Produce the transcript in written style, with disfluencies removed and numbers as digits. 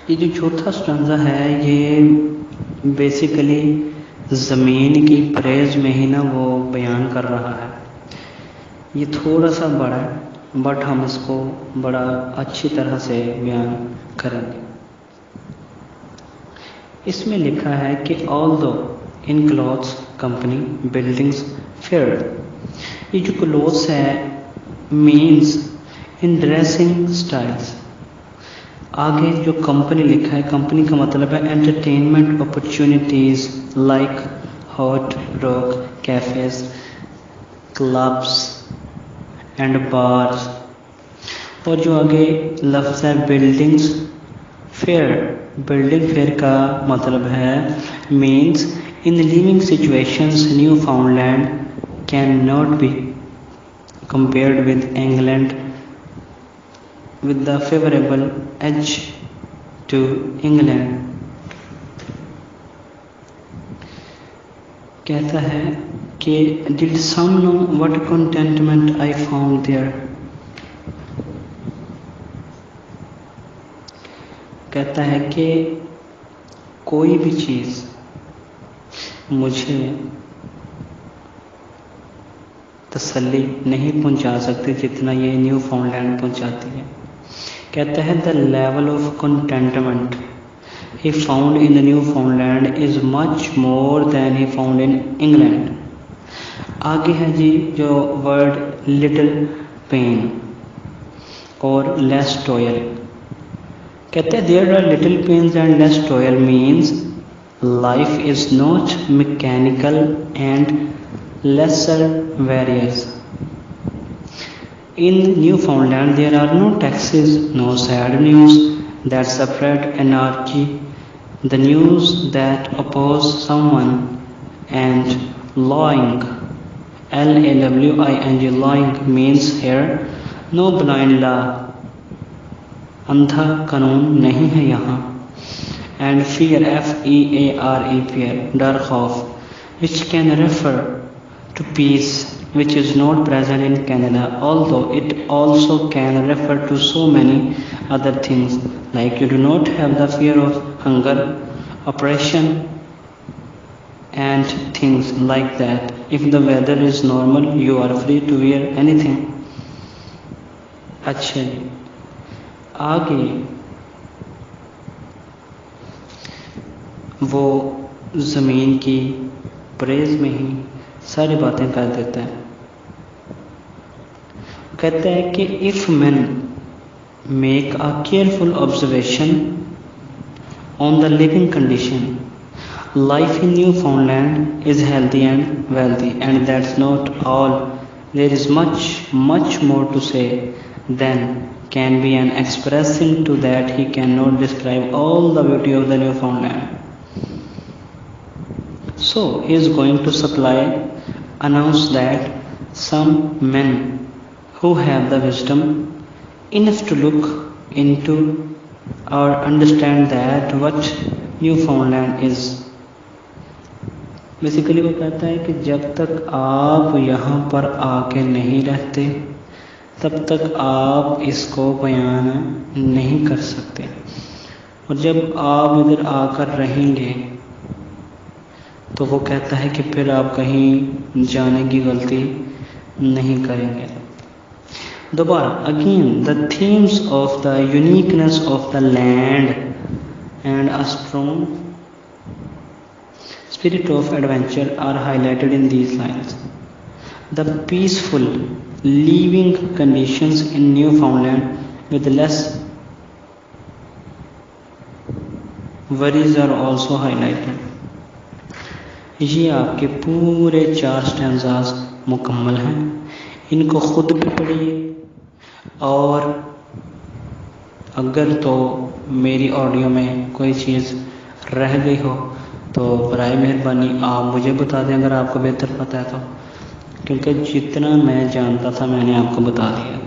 ये जो चौथा स्टैंजा है ये बेसिकली ज़मीन की प्रेज में ही ना वो बयान कर रहा है। ये थोड़ा सा बड़ा है बट हम इसको बड़ा अच्छी तरह से बयान करेंगे। इसमें लिखा है कि ऑल्दो इन क्लॉथ्स कंपनी बिल्डिंग्स फेयर। ये जो क्लॉथ्स है मीन्स इन ड्रेसिंग स्टाइल्स। आगे जो कंपनी लिखा है, कंपनी का मतलब है entertainment opportunities like hot rock cafes clubs and bars. और जो आगे लफ्ज़ है बिल्डिंग्स फेयर, बिल्डिंग फेयर का मतलब है means in living situations new फाउंडलैंड can not be compared with England with the favorable edge to England। कहता है कि did some know what contentment I found there। कहता है कि कोई भी चीज़ मुझे तसल्ली नहीं पहुंचा सकती जितना ये न्यू फाउंडलैंड पहुंचाती है। कहता है the level of contentment he found in the Newfoundland is much more than he found in England. आगे है जी जो वर्ड लिटिल पेन और लेस टॉयल। कहते हैं there are little pains and less toil means life is not mechanical and lesser various. In Newfoundland, there are no taxes, no sad news that spread anarchy, the news that oppose someone, and lying, L-A-W-I-N-G, lying means here no blind law, अंधा कानून नहीं है यहाँ, and fear, F-E-A-R-E, fear, डर खौफ, which can refer to peace, which is not present in Canada, although it also can refer to so many other things, like you do not have the fear of hunger, oppression, and things like that. If the weather is normal, you are free to wear anything। अच्छा जी, आगे वो ज़मीन की praise में ही सारी बातें कर देता है। कहता है कि if man make a careful observation on the living condition life in Newfoundland is healthy and wealthy and that's not all, there is much more to say than can be an expressing to that he can not describe all the beauty of the Newfoundland. So he is going to announce that some men who have the wisdom enough to look into or understand that what Newfoundland is। Basically वो कहता है कि जब तक आप यहाँ पर आके नहीं रहते तब तक आप इसको बयान नहीं कर सकते, और जब आप इधर आकर रहेंगे तो वो कहता है कि फिर आप कहीं जाने की गलती नहीं करेंगे। दोबारा again the themes of the uniqueness of the land and a strong spirit of adventure are highlighted in these lines. The peaceful living conditions in Newfoundland with less worries are also highlighted. ये आपके पूरे 4 stanzas मुकम्मल हैं। इनको ख़ुद भी पढ़िए, और अगर तो मेरी ऑडियो में कोई चीज़ रह गई हो तो बराए मेहरबानी आप मुझे बता दें अगर आपको बेहतर पता है तो, क्योंकि जितना मैं जानता था मैंने आपको बता दिया।